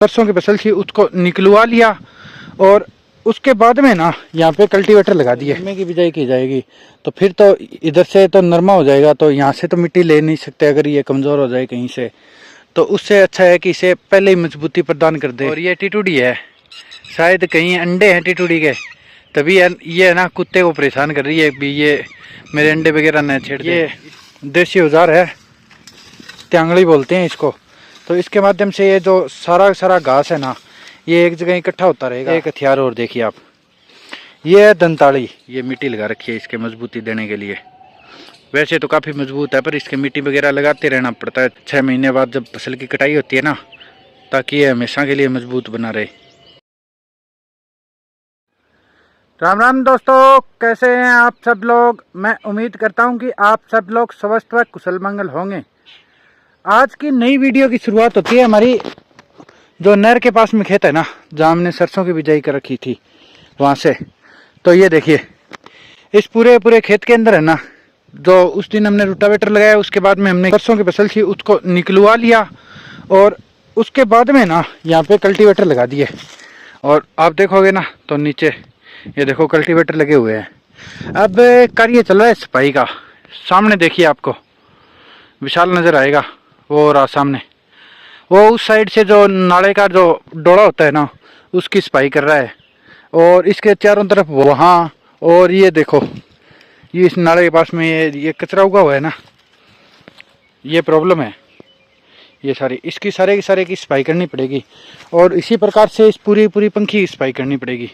सरसों की फसल थी उसको निकलवा लिया और उसके बाद में ना यहाँ पे कल्टीवेटर लगा दिए। नरमे की बिजाई की जाएगी तो फिर तो इधर से तो नरमा हो जाएगा, तो यहाँ से तो मिट्टी ले नहीं सकते अगर ये कमज़ोर हो जाए कहीं से, तो उससे अच्छा है कि इसे पहले ही मजबूती प्रदान कर दे। और ये टिटूडी है, शायद कहीं अंडे हैं टिटूडी के, तभी ये ना कुत्ते को परेशान कर रही है भी ये मेरे अंडे वगैरह न छेड़ दे। ये देसी औजार है, त्यांगड़ी बोलते हैं इसको। तो इसके माध्यम से ये जो सारा घास है ना ये एक जगह इकट्ठा होता रहेगा। एक हथियार और देखिए आप, ये है दंताड़ी, ये मिट्टी लगा रखी है इसके मजबूती देने के लिए। वैसे तो काफ़ी मजबूत है पर इसके मिट्टी वगैरह लगाते रहना पड़ता है 6 महीने बाद जब फसल की कटाई होती है ना, ताकि ये हमेशा के लिए मजबूत बना रहे। राम राम दोस्तों, कैसे हैं आप सब लोग। मैं उम्मीद करता हूं कि आप सब लोग स्वस्थ व कुशल मंगल होंगे। आज की नई वीडियो की शुरुआत होती है हमारी जो नहर के पास में खेत है ना, जहाँ हमने सरसों की बिजाई कर रखी थी वहाँ से। तो ये देखिए इस पूरे खेत के अंदर है ना, जो उस दिन हमने रोटावेटर लगाया उसके बाद में हमने सरसों की फसल थी उसको निकलवा लिया और उसके बाद में ना यहाँ पे कल्टीवेटर लगा दिए। और आप देखोगे ना तो नीचे ये देखो कल्टीवेटर लगे हुए हैं। अब कार्य चल रहा है सफाई का। सामने देखिए आपको विशाल नज़र आएगा, वो रहा सामने, वो उस साइड से जो नाले का जो डोड़ा होता है ना उसकी सफाई कर रहा है। और इसके चारों तरफ वहाँ, और ये देखो ये इस नाले के पास में ये कचरा उगा हुआ है ना, ये प्रॉब्लम है। ये इसकी सारे की सफाई करनी पड़ेगी और इसी प्रकार से इस पूरी पंखी की सफाई करनी पड़ेगी।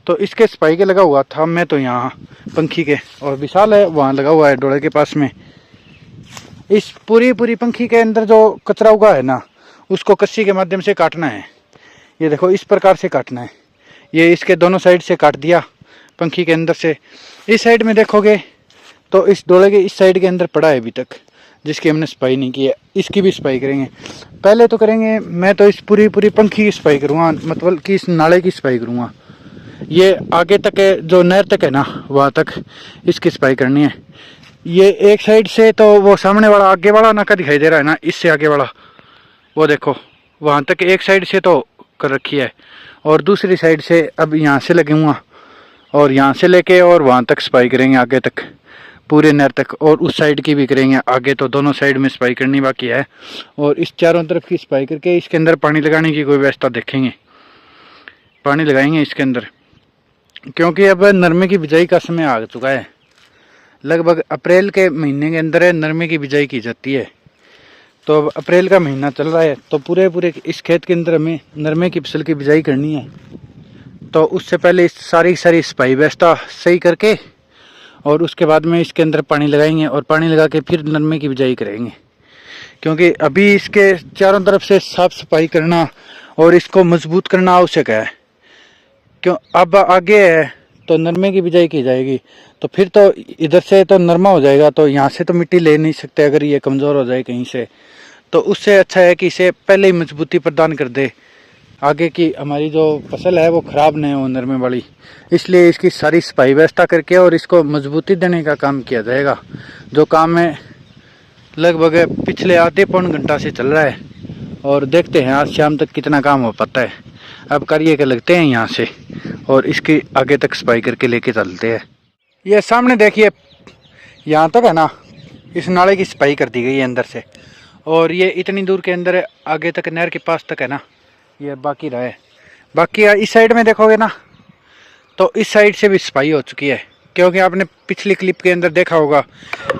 तो इसके सफाई के लगा हुआ था मैं तो यहाँ पंखी के, और विशाल है वहाँ लगा हुआ है डोड़े के पास में। इस पूरी पंखी के अंदर जो कचरा उगा है ना उसको कस्सी के माध्यम से काटना है। ये देखो इस प्रकार से काटना है। ये इसके दोनों साइड से काट दिया पंखी के अंदर से। इस साइड में देखोगे तो इस डोले के इस साइड के अंदर पड़ा है अभी तक, जिसकी हमने सफाई नहीं की है। इसकी भी सफाई करेंगे, पहले तो करेंगे। मैं तो इस पूरी पंखी की सफाई करूँगा, मतलब कि इस नाले की सफाई करूँगा। ये आगे तक है, जो नहर तक है ना वहाँ तक इसकी सफाई करनी है। ये एक साइड से तो वो सामने वाला आगे वाला नाका दिखाई दे रहा है ना, इससे आगे वाला वो देखो वहाँ तक एक साइड से तो कर रखी है, और दूसरी साइड से अब यहाँ से लगूँगा और यहाँ से लेके और वहाँ तक सफाई करेंगे आगे तक, पूरे नहर तक। और उस साइड की भी करेंगे आगे, तो दोनों साइड में सफाई करनी बाकी है। और इस चारों तरफ की सफाई करके इसके अंदर पानी लगाने की कोई व्यवस्था देखेंगे, पानी लगाएंगे इसके अंदर, क्योंकि अब नरमे की बिजाई का समय आ चुका है। लगभग अप्रैल के महीने के अंदर नरमे की बिजाई की जाती है। तो अब अप्रैल का महीना चल रहा है, तो पूरे इस खेत के अंदर हमें नरमे की फसल की बिजाई करनी है। तो उससे पहले सारी सफाई व्यवस्था सही करके और उसके बाद में इसके अंदर पानी लगाएंगे, और पानी लगा के फिर नरमे की बिजाई करेंगे। क्योंकि अभी इसके चारों तरफ से साफ सफाई करना और इसको मजबूत करना आवश्यक है। क्यों अब आगे है तो नरमे की बिजाई की जाएगी, तो फिर तो इधर से तो नरमा हो जाएगा, तो यहाँ से तो मिट्टी ले नहीं सकते अगर ये कमज़ोर हो जाए कहीं से। तो उससे अच्छा है कि इसे पहले ही मजबूती प्रदान कर दे, आगे की हमारी जो फसल है वो ख़राब नहीं हो नरमे वाली। इसलिए इसकी सारी सफाई व्यवस्था करके और इसको मजबूती देने का काम किया जाएगा, जो काम है लगभग पिछले आधे पौन घंटा से चल रहा है। और देखते हैं आज शाम तक कितना काम हो पाता है। अब कार्य के लगते हैं यहाँ से और इसकी आगे तक सफाई करके लेके चलते हैं। ये सामने देखिए यहाँ तक है ना, इस नाले की सफाई कर दी गई है अंदर से, और ये इतनी दूर के अंदर है, आगे तक नहर के पास तक है ना, ये बाकी रहा है। बाकी इस साइड में देखोगे ना तो इस साइड से भी सफाई हो चुकी है, क्योंकि आपने पिछली क्लिप के अंदर देखा होगा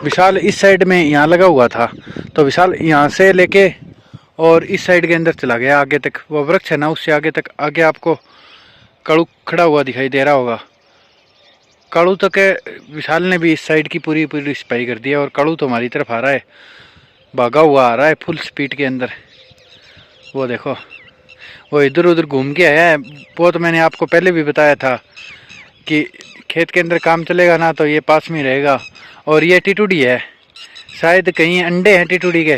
विशाल इस साइड में यहाँ लगा हुआ था, तो विशाल यहाँ से लेके और इस साइड के अंदर चला गया आगे तक। वो वृक्ष है ना उससे आगे तक, आगे आपको कालू खड़ा हुआ दिखाई दे रहा होगा, कालू तक विशाल ने भी इस साइड की पूरी सफाई कर दी है। और कालू तो हमारी तरफ आ रहा है, भागा हुआ आ रहा है फुल स्पीड के अंदर। वो देखो वो इधर उधर घूम के आया है। वो तो मैंने आपको पहले भी बताया था कि खेत के अंदर काम चलेगा ना तो ये पास में रहेगा। और ये टिटूडी है, शायद कहीं अंडे हैं टिटूडी के,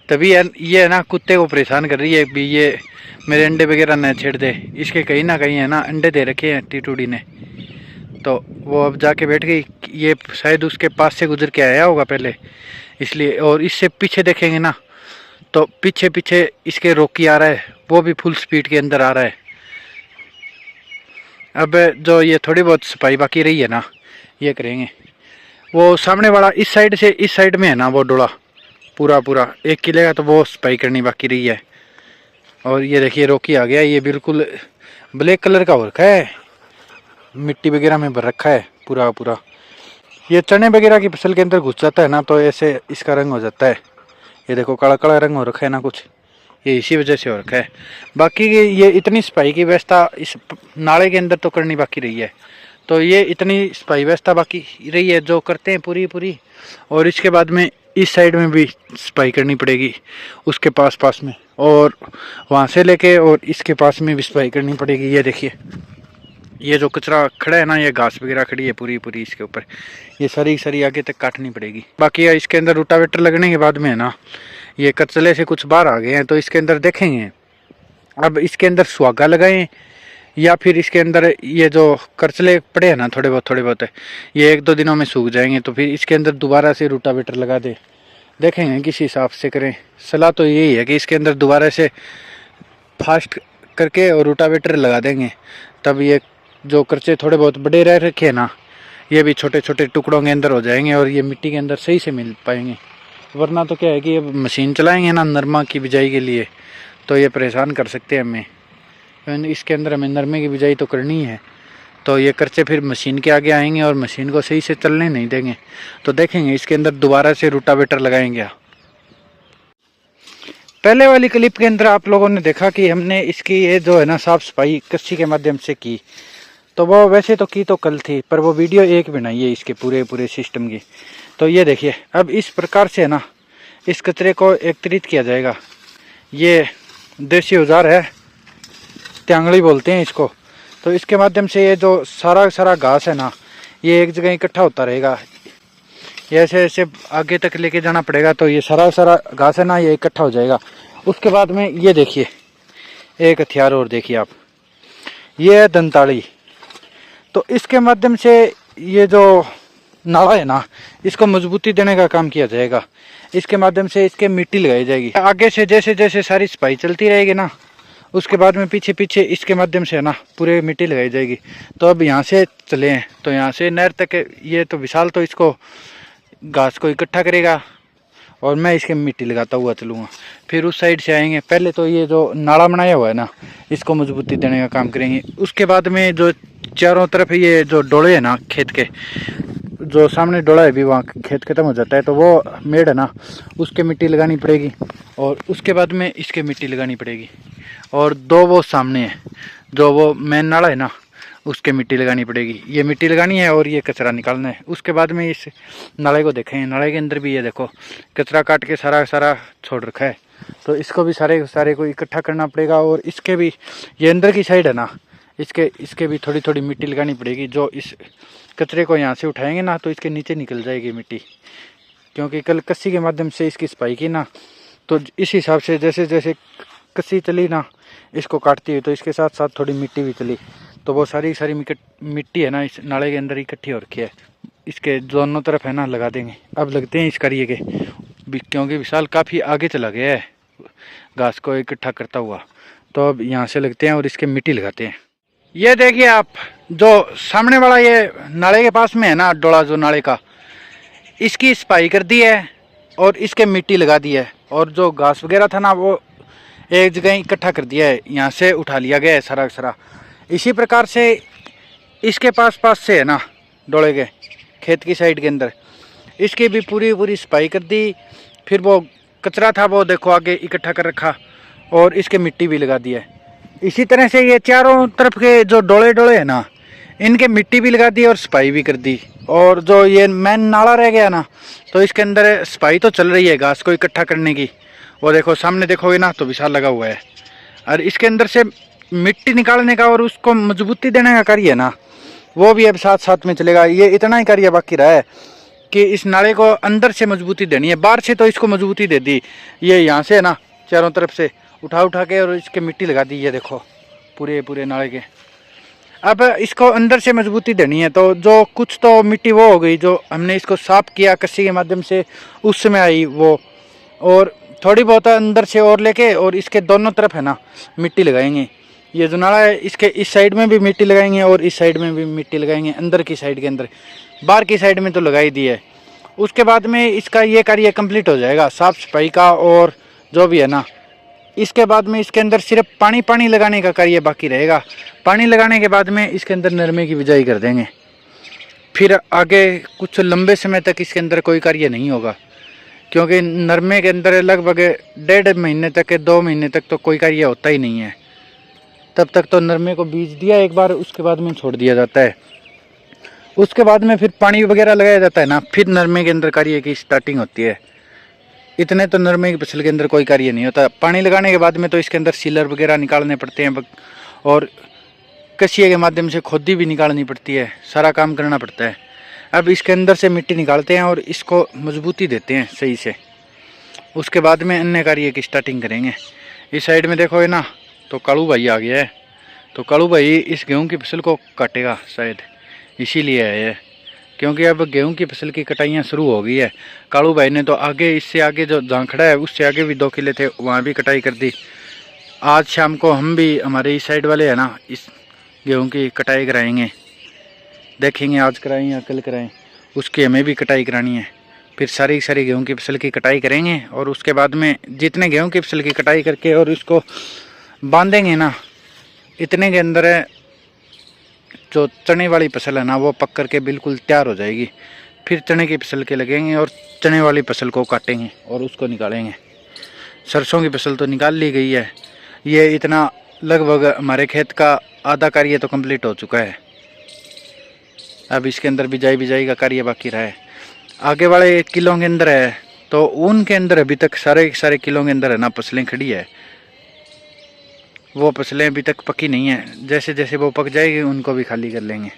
तभी ये ना कुत्ते को परेशान कर रही है भी ये मेरे अंडे वगैरह न छेड़ दे। इसके कहीं ना कहीं है ना अंडे दे रखे हैं टिटूडी ने, तो वो अब जाके बैठ गई। ये शायद उसके पास से गुजर के आया होगा पहले, इसलिए। और इससे पीछे देखेंगे ना तो पीछे पीछे इसके रोकी आ रहा है, वो भी फुल स्पीड के अंदर आ रहा है। अब जो ये थोड़ी बहुत सफाई बाकी रही है ना, ये करेंगे। वो सामने वाला इस साइड से इस साइड में है ना, वो डोला पूरा पूरा 1 किले का, तो वो सफाई करनी बाकी रही है। और ये देखिए रोकी आ गया, ये बिल्कुल ब्लैक कलर का हो रखा है, मिट्टी वगैरह में भर रखा है पूरा पूरा। ये चने वगैरह की फसल के अंदर घुस जाता है ना, तो ऐसे इसका रंग हो जाता है। ये देखो काला काला रंग हो रखा है ना कुछ, ये इसी वजह से हो रखा है। बाकी ये इतनी सफाई की व्यवस्था इस नाले के अंदर तो करनी बाकी रही है, तो ये इतनी सफाई व्यवस्था बाकी रही है जो करते हैं पूरी पूरी। और इसके बाद में इस साइड में भी सफाई करनी पड़ेगी, उसके पास पास में, और वहाँ से लेके और इसके पास में भी सफाई करनी पड़ेगी। ये देखिए ये जो कचरा खड़ा है ना, ये घास वगैरह खड़ी है पूरी पूरी इसके ऊपर, ये सारी सारी आगे तक काटनी पड़ेगी। बाकी इसके अंदर रोटावेटर लगने के बाद में है ना, ये कचले से कुछ बाहर आ गए हैं, तो इसके अंदर देखेंगे अब इसके अंदर सुहागा लगाएं या फिर इसके अंदर ये जो करचले पड़े हैं ना थोड़े बहुत ये 1-2 दिनों में सूख जाएंगे, तो फिर इसके अंदर दोबारा से रोटावेटर लगा दे। देखेंगे किस हिसाब से करें। सलाह तो यही है कि इसके अंदर दोबारा से फास्ट करके और रोटावेटर लगा देंगे, तब ये जो करचे थोड़े बहुत बड़े रह रखे हैं ना, ये भी छोटे छोटे टुकड़ों के अंदर हो जाएंगे और ये मिट्टी के अंदर सही से मिल पाएंगे। वरना तो क्या है कि अब मशीन चलाएंगे ना नरमा की बिजाई के लिए, तो ये परेशान कर सकते हैं हमें। इसके अंदर हमें नरमे की बिजाई तो करनी है, तो ये करचे फिर मशीन के आगे आएंगे और मशीन को सही से चलने नहीं देंगे। तो देखेंगे इसके अंदर दोबारा से रोटावेटर लगाएंगे। पहले वाली क्लिप के अंदर आप लोगों ने देखा कि हमने इसकी ये जो है ना साफ सफाई कस्सी के माध्यम से की, तो वो वैसे तो की तो कल थी, पर वो वीडियो एक बनाई है इसके पूरे सिस्टम की। तो ये देखिए अब इस प्रकार से है ना इस कचरे को एकत्रित किया जाएगा। ये देसी औजार है, त्यांगड़ी बोलते हैं इसको। तो इसके माध्यम से ये जो सारा घास है ना, ये एक जगह इकट्ठा होता रहेगा। ये ऐसे ऐसे आगे तक लेके जाना पड़ेगा, तो ये सारा घास है ना ये इकट्ठा हो जाएगा। उसके बाद में ये देखिए एक हथियार और देखिए आप, ये है दंताड़ी। तो इसके माध्यम से ये जो नाला है ना, इसको मजबूती देने का काम किया जाएगा। इसके माध्यम से इसके मिट्टी लगाई जाएगी। आगे से जैसे जैसे सारी सफाई चलती रहेगी ना, उसके बाद में पीछे पीछे इसके माध्यम से है ना पूरे मिट्टी लगाई जाएगी। तो अब यहाँ से चले हैं तो यहाँ से नहर तक, ये तो विशाल तो इसको घास को इकट्ठा करेगा और मैं इसके मिट्टी लगाता हुआ चलूँगा। फिर उस साइड से आएंगे। पहले तो ये जो नाला बनाया हुआ है ना, इसको मजबूती देने का काम करेंगे। उसके बाद में जो चारों तरफ ये जो डोले है ना खेत के, जो सामने डोला है भी वहाँ खेत खत्म हो जाता है, तो वो मेड़ है ना उसके मिट्टी लगानी पड़ेगी और उसके बाद में इसके मिट्टी लगानी पड़ेगी। और 2 वो सामने है जो वो मेन नाला है ना, उसके मिट्टी लगानी पड़ेगी। ये मिट्टी लगानी है और ये कचरा निकालना है। उसके बाद में इस नाले को देखें, नाले के अंदर भी ये देखो कचरा काट के सारा छोड़ रखा है, तो इसको भी सारे को इकट्ठा करना पड़ेगा। और इसके भी ये अंदर की साइड है ना, इसके भी थोड़ी थोड़ी मिट्टी लगानी पड़ेगी। जो इस कचरे को यहाँ से उठाएंगे ना, तो इसके नीचे निकल जाएगी मिट्टी, क्योंकि कल कस्सी के माध्यम से इसकी सफाई की ना, तो इस हिसाब से जैसे जैसे कस्सी चली ना इसको काटती है, तो इसके साथ साथ थोड़ी मिट्टी भी चली, तो वो सारी मिट्टी है ना इस नाले के अंदर इकट्ठी हो रखी है। इसके दोनों तरफ है ना लगा देंगे। अब लगते हैं इस करिए के, क्योंकि विशाल काफ़ी आगे चला गया है घास को इकट्ठा करता हुआ। तो अब यहाँ से लगते हैं और इसके मिट्टी लगाते हैं। ये देखिए आप, जो सामने वाला ये नाले के पास में है ना डोला, जो नाले का, इसकी सफाई कर दी है और इसके मिट्टी लगा दी है। और जो घास वगैरह था ना वो एक जगह इकट्ठा कर दिया है, यहाँ से उठा लिया गया है सारा। इसी प्रकार से इसके पास से है ना डोले के खेत की साइड के अंदर इसकी भी पूरी सफाई कर दी। फिर वो कचरा था वो देखो आगे इकट्ठा कर रखा और इसके मिट्टी भी लगा दी है। इसी तरह से ये चारों तरफ के जो डोले है ना, इनके मिट्टी भी लगा दी और सफाई भी कर दी। और जो ये मेन नाला रह गया ना, तो इसके अंदर सफाई तो चल रही है घास को इकट्ठा करने की। वो देखो सामने देखोगे ना तो विशाल लगा हुआ है, और इसके अंदर से मिट्टी निकालने का और उसको मजबूती देने का कार्य है ना, वो भी अब साथ में चलेगा। ये इतना ही कार्य बाकी रहा है कि इस नाले को अंदर से मजबूती देनी है। बाहर से तो इसको मजबूती दे दी, ये यहाँ से है ना चारों तरफ से उठा के और इसके मिट्टी लगा दी है देखो पूरे नाले के। अब इसको अंदर से मजबूती देनी है, तो जो कुछ तो मिट्टी वो हो गई जो हमने इसको साफ किया कस्सी के माध्यम से, उस समय आई वो, और थोड़ी बहुत अंदर से और लेके और इसके दोनों तरफ है ना मिट्टी लगाएंगे। ये जो नाला है इसके इस साइड में भी मिट्टी लगाएंगे और इस साइड में भी मिट्टी लगाएंगे, अंदर की साइड के अंदर। बाहर की साइड में तो लगाई दी है। उसके बाद में इसका ये कार्य कंप्लीट हो जाएगा साफ़ सफाई का और जो भी है ना। इसके बाद में इसके अंदर सिर्फ पानी लगाने का कार्य बाकी रहेगा। पानी लगाने के बाद में इसके अंदर नरमे की बिजाई कर देंगे। फिर आगे कुछ लंबे समय तक इसके अंदर कोई कार्य नहीं होगा, क्योंकि नरमे के अंदर लगभग 1.5 महीने तक 2 महीने तक तो कोई कार्य होता ही नहीं है। तब तक तो नरमे को बीज दिया एक बार, उसके बाद में छोड़ दिया जाता है। उसके बाद में फिर पानी वगैरह लगाया जाता है ना, फिर नरमे के अंदर कार्य की स्टार्टिंग होती है। इतने तो नरमे की फसल के अंदर कोई कार्य नहीं होता। पानी लगाने के बाद में तो इसके अंदर सीलर वगैरह निकालने पड़ते हैं और कसिए के माध्यम से खोदी भी निकालनी पड़ती है, सारा काम करना पड़ता है। अब इसके अंदर से मिट्टी निकालते हैं और इसको मजबूती देते हैं सही से। उसके बाद में अन्य कार्य की स्टार्टिंग करेंगे। इस साइड में देखो है ना, तो कालू भाई आ गया है। तो कालू भाई इस गेहूँ की फसल को काटेगा शायद, इसीलिए है, क्योंकि अब गेहूं की फसल की कटाइयाँ शुरू हो गई है। कालू भाई ने तो आगे, इससे आगे जो झांखड़ा है उससे आगे भी 2 किले थे, वहाँ भी कटाई कर दी। आज शाम को हम भी हमारे इस साइड वाले है ना इस गेहूं की कटाई कराएंगे। देखेंगे आज कराएं या कल कराएं, उसकी हमें भी कटाई करानी है। फिर सारी गेहूं की फसल की कटाई करेंगे और उसके बाद में जितने गेहूं की फसल की कटाई करके और इसको बांधेंगे ना, इतने के अंदर है जो चने वाली फसल है ना वो पक करके बिल्कुल तैयार हो जाएगी। फिर चने की फसल के लगेंगे और चने वाली फसल को काटेंगे और उसको निकालेंगे। सरसों की फसल तो निकाल ली गई है। ये इतना लगभग हमारे खेत का आधा कार्य तो कंप्लीट हो चुका है। अब इसके अंदर बिजाई का कार्य बाकी रहा है। आगे वाले किलों के अंदर है तो उनके अंदर अभी तक सारे किलों के अंदर है ना फसलें खड़ी है। वो फसलें अभी तक पकी नहीं है, जैसे जैसे वो पक जाएगी उनको भी खाली कर लेंगे।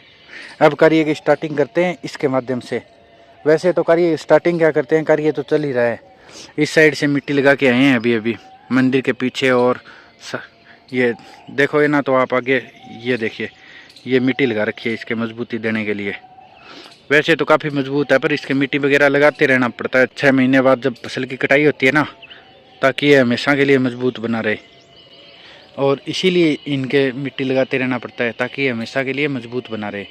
अब कार्य की स्टार्टिंग करते हैं इसके माध्यम से। वैसे तो कार्य स्टार्टिंग क्या करते हैं, कार्य तो चल ही रहा है। इस साइड से मिट्टी लगा के आए हैं अभी मंदिर के पीछे। और ये देखो ये ना, तो आप आगे ये देखिए, ये मिट्टी लगा रखी है इसके मजबूती देने के लिए। वैसे तो काफ़ी मजबूत है पर इसके मिट्टी वगैरह लगाते रहना पड़ता है 6 महीने बाद जब फसल की कटाई होती है ना, ताकि ये हमेशा के लिए मजबूत बना रहे। और इसीलिए इनके मिट्टी लगाते रहना पड़ता है ताकि ये हमेशा के लिए मजबूत बना रहे।